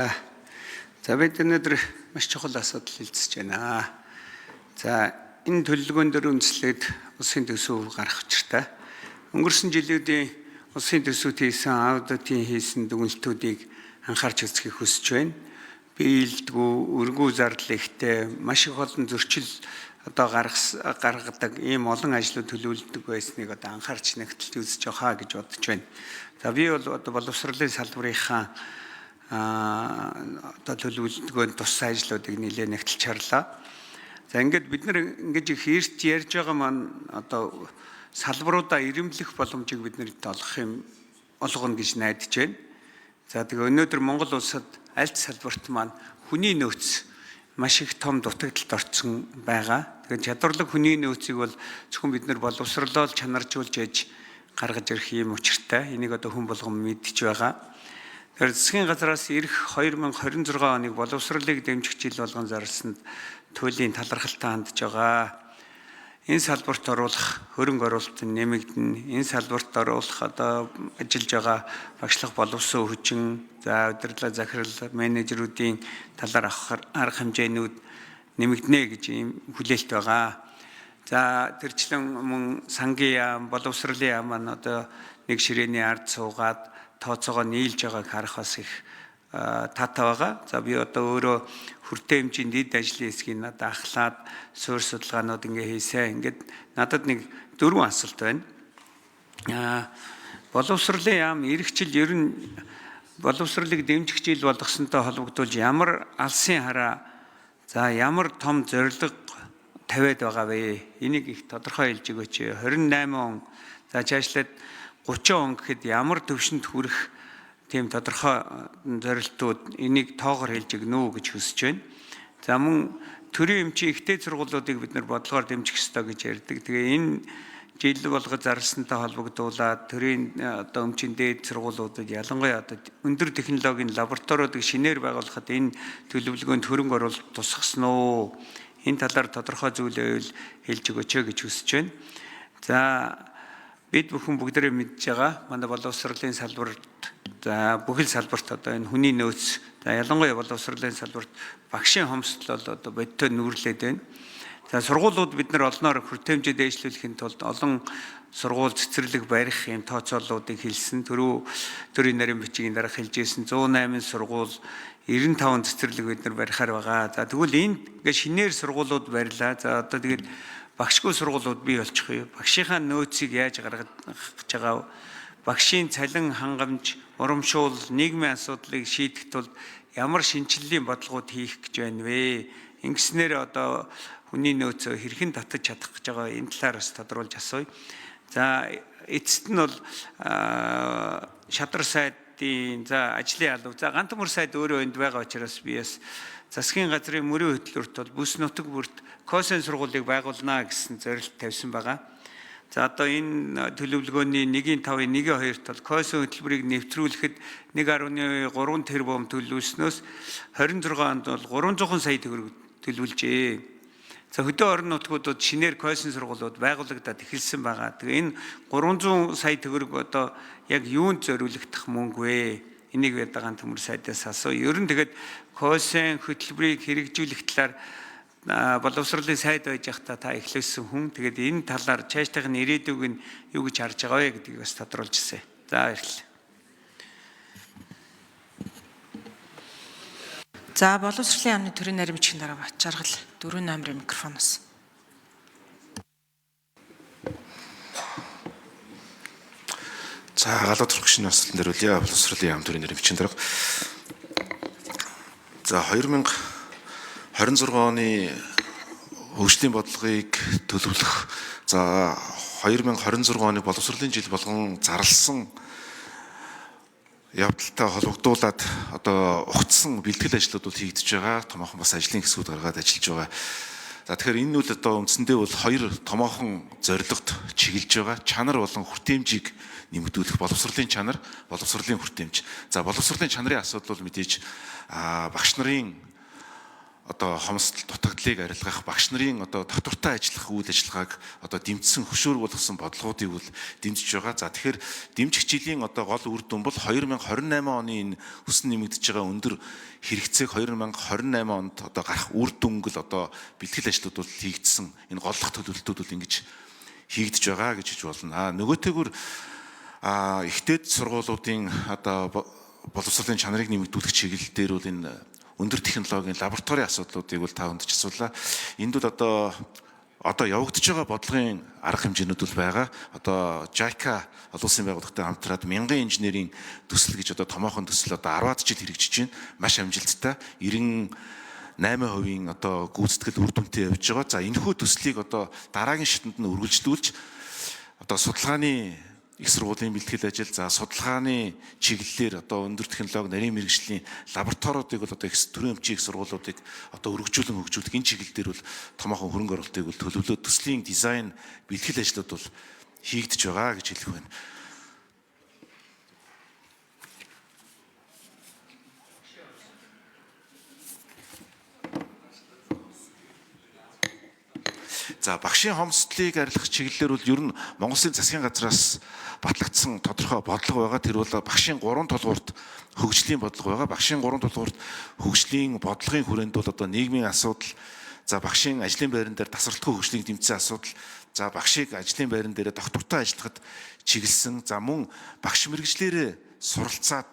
За бид өнөөдөр маш чухал асуудал хэлцэж байна. За энэ төлөвлөгөөн дээр үндэслээд улсын төсөв гарах учиртай. Өнгөрсөн жилүүдийн улсын төсөвт хийсэн аудитын хийсэн дүгнэлтүүдийг анхаарч үзэхийг хүсэж байна. Биелдэггүй, өргүү зардал ихтэй, маш их олон зөрчил гаргадаг ийм олон ажлууд төлөвлөдөг байсныг анхаарч нэгтэлж үзэж явахаа гэж бодож байна. За би бол боловсролын салбарынхаа төлөвлөгөөнд туссан ажлуудыг нэлээд нэгтэлж харлаа. За ингээд бид нар ингэж их эрт ярьж байгаа маань салбаруудаа ирэмблэх боломжийг биднэрт олгоно гэж найдаж байна. За тэгээ өнөөдөр Монгол улсад аль ч салбарт маань хүний нөөц маш их том дутагдалд орсон байгаа. Тэгэхээр чадварлаг хүний нөөцийг бол зөвхөн бид нар боловсролоо чанаржуулж ээж гаргаж ирэх юм учиртай. Энийг хүн болгон мэдж байгаа. Тэгэхээр засгийн газраас ирэх 2026 оныг боловсролыг дэмжих жил болгон зарласанд туйлын талархалтай хандж байгаа. Энэ салбарт оруулах хөрөнгө оруулалт нэмэгдэнэ. Энэ салбарт оруулах ажиллаж байгаа багшлах боловсон хүчин, за удирдлага захирал менежерүүдийн талаар авах арга хэмжээнүүд нэмэгдэнэ гэж ийм хүлээлт байгаа. За тэрчлэн мөн сангийн яам, боловсролын яам маань нэг ширээний ард суугаад тооцоогоо нийлж байгааг харах бас их таатай байгаа. За би өөрөө хүртээ хэмжээнд эд ажлын хэсгийг ахлаад суурь судалгаанууд хийсэн. Ингээд надад нэг 4 асуулт байна. Боловсролын яам ирэх жил ер нь боловсролыг дэмжих жил болгосонтой холбогдуулж ямар алсын хараа, за ямар том зорилго тавиад байгаа вэ? Энийг их тодорхой хэлж өгөөч. 28 он, за цаашлаад 30 он гэхэд ямар төвшөнд хүрэх тийм тодорхой зорилтууд энийг тоогоор хэлж өгнө үү гэж хүсэж байна. За мөн төрийн эмчийн ихтэй сургуулиудыг бид нар бодлогоор дэмжих ёстой гэж ярьдаг. Тэгээ энэ жил болгож зарласантай холбогдуулаад төрийн эмчийн дээд сургуулиудад ялангуяа өндөр технологийн лабораториудыг шинээр байгуулахад энэ төлөвлөгөөнд хөрөнгө оруулалт тусгасан уу? Энэ талаар тодорхой зүйлээ хэлж өгөөч гэж хүсэж байна. За бид бүхэн бүгдээрээ мэдж байгаа. Манай боловсролын салбарт, за бүхэл салбарт энэ хүний нөөц, за ялангуяа боловсролын салбарт багшийн хомсдол бодтой нүүрлээд байна. За сургуулиуд бид нар олноор хүртээ хэмжээ дээшлүүлэхийн тулд олон сургууль цэцэрлэг барих юм тооцооллуудыг хэлсэн. Төрийн нарийн бичгийн дараах хэлжсэн 108 сургууль 95 цэцэрлэг бид нар барихаар байгаа. За тэгвэл энд ингээд шинээр сургуулиуд барилаа. За тэгээд багшгүй сургуулиуд бий болчих юу? Багшийнхаа нөөцийг яаж гаргаж байгаа вэ? Багшийн цалин хангамж, урамшуул, нийгмийн асуудлыг шийдэх тулд ямар шинжилгээний бодлогууд хийх гэж байна вэ? Ингэснээр хүний нөөцөө хэрхэн татаж чадах гэж байгаа энэ талаар бас тодруулж асууя. За эцэст нь бол шадар сайдын, за ажлын алба, за ганц мөр сайд өөрөө энд байгаа учраас би бас засгийн газрын мөрийн хөтөлбөрт бол бүс нутаг бүрт КОС-ын сургуулийг байгуулнаа гэсэн зорилт тавьсан байгаа. За энэ төлөвлөгөөний 1.5-ын 1.2-т бол КОС-ын хөтөлбөрийг нэвтрүүлэхэд 1.3 тэрбум төлөвлөснөөс 26 онд бол 300 сая төгрөг төлөвлөжээ. За хөдөө орон нутгуудад шинээр КОС-ын сургуулиуд байгуулагдаад эхэлсэн байгаа. Тэгээ энэ 300 сая төгрөг яг юунд зориулагдах мөнгө вэ? Энийг бид ганц төмөр сайдаас асуу. Ер нь тэгээд КОС-ын хөтөлбөрийг хэрэгжүүлэх талаар боловсролын сайд байж байхдаа та эхлүүлсэн хүн. Тэгээд энэ талаар цаашдах нь ирээдүг нь юу гэж харж байгаа вэ гэдгийг бас тодруулж ирсэн. За баярлалаа. За боловсролын яамны төрийн нарийн бичгийн дарга Бат Жаргал 4 номерын микрофоноос. За галууд төрөх шинэ асуултан дээр үлээ боловсролын яам төрийн нарийн бичгийн дарга. За 2026 оны хөгжлийн бодлогыг төлөвлөх, за 2026 оны боловсролын жил болгон зарласан явдалтай холбогдуулаад ухцсан бэлтгэл ажлууд бол хийгдэж байгаа. Томоохон бас ажлын хэсгүүд гаргаад ажиллаж байгаа. За тэгэхээр энэ үл үндсэндээ бол 2 томоохон зорилгот чиглэж байгаа. Чанар болон хүртээмжийг нэмэгдүүлэх, боловсролын чанар, боловсролын хүртээмж. За боловсролын чанарын асуудал бол мэдээж багш нарын одоо хомсдол дутагдлыг арилгах, багш нарын одоо татвартай ажиллах үйл ажиллагааг одоо дэмжсэн хөшөөрөг болгосон бодлогоодыг бол дэмжиж байгаа. За тэгэхээр дэмжих жилийн одоо гол үр дүн бол 2028 оны энэ өсөн нэмэгдэж байгаа өндөр хэрэгцээг 2028 онд одоо гарах үр дүнгэл одоо бэлтгэл ажлууд бол хийгдсэн. Энэ голлох төлөвлөлтүүд бол ингэж хийгдэж байгаа гэж хэлж болно. Нөгөөтэйгүр ихтэйд сургуулиудын одоо боловсролын чанарыг нэмэгдүүлэх чиглэл дээр бол энэ өндөр технологийн лабораторийн асуудлуудыг бол та хүндж асуулаа. Энд бол одоо явагдаж байгаа бодлогын арга хэмжээнүүд бол байгаа. Одоо JICA олон улсын байгууллагатай хамтраад мянган инженерийн төсөл гэж одоо томоохон төсөл одоо 10-аад жил хэрэгжиж байна. Маш амжилттай 98% одоо гүйцэтгэл үр дүнтэй явж байгаа. За энэхүү төслийг одоо дараагийн шатанд нь үргэлжлүүлж одоо судалгааны их сургуулийн бэлтгэл ажил, за судалгааны чиглэлээр одоо өндөр технологи нарийн мэргэжлийн лабораториудыг бол одоо төрийн өмчийн их сургуулиудыг одоо өргөжүүлэн хөгжүүлэх энэ чиглэлээр бол томоохон хөрөнгө оруулалтыг бол төлөвлөлөө төслийн дизайн бэлтгэл ажлууд бол хийгдэж байгаа гэж хэлэх байна. За багшийн хомсдлыг арилгах чиглэлээр бол ер нь Монгол Улсын засгийн газраас батлагдсан тодорхой бодлого байгаа. Тэр бол багшийн 3 тулгуурт хөгжлийн бодлого байгаа. Багшийн 3 тулгуурт хөгжлийн бодлогын хүрээнд бол одоо нийгмийн асуудал, за багшийн ажлын байран дээр тасралтгүй хөгжлийг дэмжсэн асуудал, за багшийг ажлын байран дээр доктортой ажиллахад чиглэсэн, за мөн багш мэргэжлэрээ суралцаад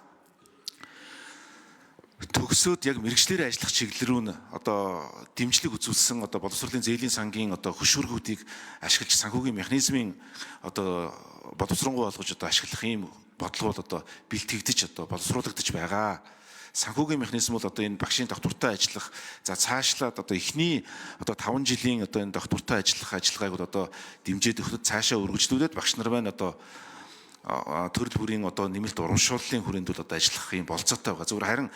төгсөөд яг мэргэжлэрээ ажиллах чиглэл рүү одоо дэмжлэг үзүүлсэн одоо боловсролын зээлийн сангийн одоо хөшүүргүүдийг ашиглаж санхүүгийн механизмын одоо боловсронгуй болгож одоо ашиглах ийм бодлого бол одоо бэлтгэгдэж одоо боловсруулагдаж байгаа. Санхүүгийн механизм бол одоо энэ багшийн доктортой ажиллах, за цаашлаад одоо эхний одоо 5 жилийн одоо энэ доктортой ажиллах ажиллагааг бол одоо дэмжиж өгөхөд цаашаа үргэлжлүүлээд багш нар байна одоо төрөл бүрийн одоо нэмэлт урамшууллын хүрээнд бол одоо ажиллах юм болцоотой байгаа. Зөвхөн харин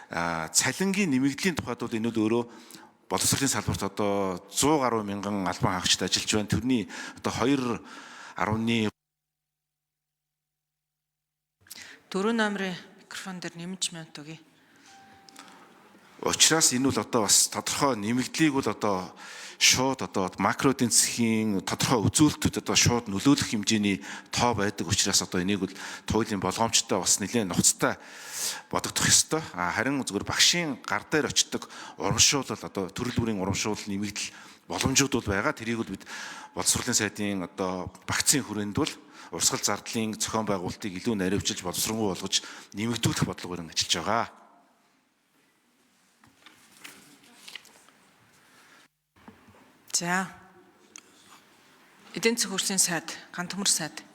цалингийн нэмэгдлийн тухайд бол энүүд өөрөө боловсролын салбарт одоо 100 гаруй мянган албан хаагчид ажиллаж байна. Тэрний одоо 2.1 4 номерын микрофон дээр нэмж минут өгье. Учираас энэ бол одоо бас тодорхой нэмэгдлийг бол одоо шууд одоо макро эдийн засгийн тодорхой үзүүлэлтүүд одоо шууд нөлөөлөх хэмжээний тоо байдаг учраас одоо энийг бол туйлын болгоомжтой бас нэлээд нухацтай бодогдох ёстой. Харин зөвхөн багшийн гар дээр очдог урамшуулал одоо төрөл бүрийн урамшуул нэмэгдэл боломжууд бол байгаа. Тэрийг бол бид боловсролын сайдын одоо багцын хүрээнд бол урсгал зардлын зохион байгуулалтыг илүү наривчилж боловсронгуй болгож нэмэгдүүлэх бодлогоор ажиллаж байгаа. За. Эдийн засгийн хөгжлийн сайд, Гантөмөр сайд.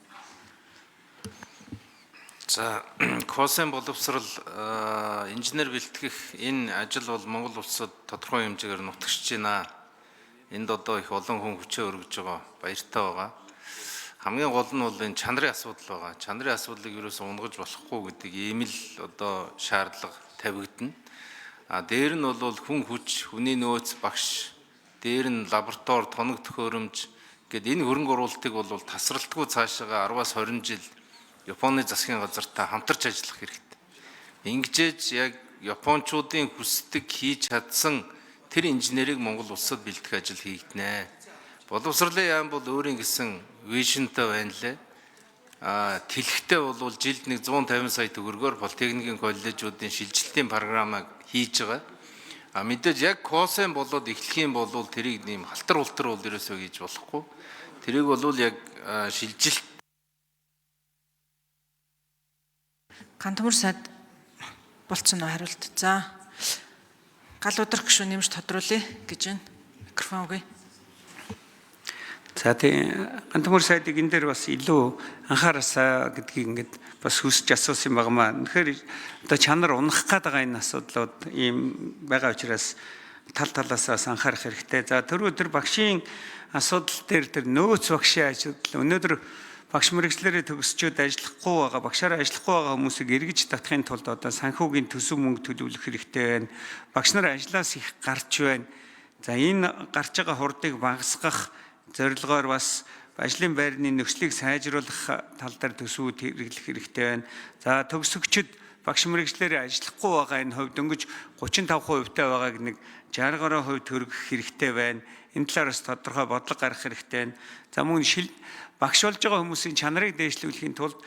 За, КОС-ын боловсрал инженер бэлтгэх энэ ажил бол Монгол улсад тодорхой хэмжээгээр нутагшиж байна. Энд одоо их олон хүн хүчээ өргөж байгаа, баяртай байгаа. Хамгийн гол нь бол энэ чанарын асуудал байгаа. Чанарын асуудлыг ерөөсөө унгаж болохгүй гэдэг ийм л одоо шаардлага тавигдана. Дээр нь бол хүн хүч, хүний нөөц, багш, дээр нь лаборатори, тоног төхөөрөмж гэдэг энэ хөрөнгө оруулалтыг бол тасралтгүй цаашаа 10-аас 20 жил Японы засгийн газартай хамтарч ажиллах хэрэгтэй. Ингэжээж яг японочдын хүсдэг хийж чадсан тэр инженерийг Монгол улсад бэлтгэх ажил хийгдэнэ. Боловсролын яам бол өөрийн гэсэн вижнтэй байна лээ. Тэлхтэй бол жилд нэг 150 сая төгрөгөөр политехникийн коллежуудын шилжилтийн програмыг хийж байгаа. Мэдээж яг КОС-ын болоод эхлэх юм бол тэрийг нэм халтар ултар бол ерөөсөө хийж болохгүй. Тэрийг бол яг шилжилт Гантөмөр сайд болцсон уу хариулт. За. Гал удрах гишүүн нэмж тодруулъя гэж байна. Микрофон өгье. За тийм Гантөмөр сайдыг энэ дээр бас илүү анхаараасаа гэдгийг ингээд бас хүсэж асуусан юм байнамаа. Тэгэхээр одоо чанар унах гээд байгаа энэ асуудлууд ийм байгаа учраас тал талаасаа анхаарах хэрэгтэй. За тэр багшийн асуудал дээр тэр нөөц багшийн ажил өнөөдөр багш мэргэжлэрээ төгсчөөд ажиллахгүй байгаа, багшаараа ажиллахгүй байгаа хүмүүсийг эргэж татахын тулд одоо санхүүгийн төсөв мөнгө төлөвлөх хэрэгтэй байна. Багш нар ажлаас их гарч байна. За энэ гарч байгаа хурдыг багасгах зорилгоор бас ажлын байрны нөхцөлийг сайжруулах тал дээр төсвүүд хэрэглэх хэрэгтэй байна. За төгсөгчд багш мэрэгчлэр ажиллахгүй байгаа энэ хувьд дөнгөж 35% таа байгааг нэг 60% төрөх хэрэгтэй байна. Энэ талаараас тодорхой бодлого гаргах хэрэгтэй байна. За мөн багш болж байгаа хүмүүсийн чанарыг дээшлүүлэхийн тулд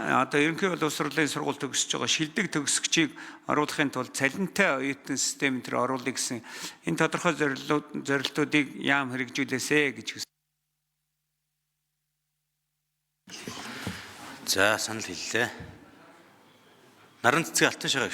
одоо ерөнхий боловсролын сургууль төгсөж байгаа шилдэг төгсгчийг оруулахын тулд цалинтай оюутан систем төр оруулах гэсэн энэ тодорхой зорилтуудыг яам хэрэгжүүлээсэ гэж хүсэж. За санал хэллээ. Наран цэцгийн алтан шагаа